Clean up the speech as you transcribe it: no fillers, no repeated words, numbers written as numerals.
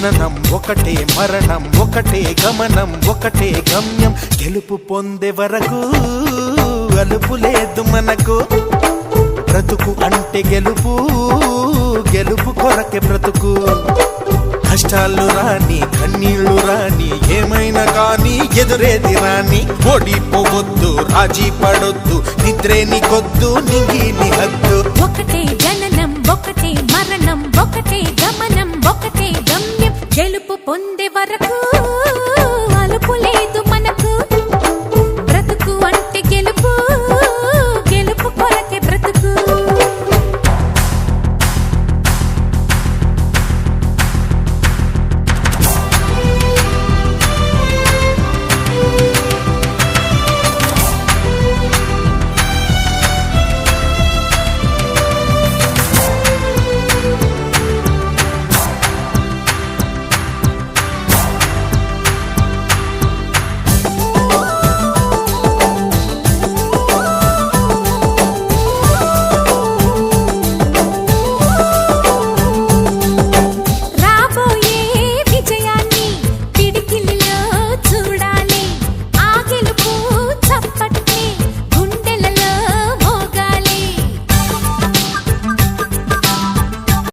జననం ఒకటే మరణం ఒకటే గమనం ఒకటే గమ్యం గెలుపు పొందే వరకు అలుపు లేదు మనకు బ్రతుకు అంటే గెలుపు గెలుపు కొరకే బ్రతుకు కష్టాలు రాని కన్నీళ్లు రాని ఏమైనా కానీ ఎదురేది రాని ఓడిపోవద్దు రాజీ పడొద్దు నిద్రే నీకొద్దు నింగి నీ హద్దు ఒకటే జననం ఒకటే మరణం ఒకటే గమనం ఒకటే గమ్యం గెలుపు పొందే వరకు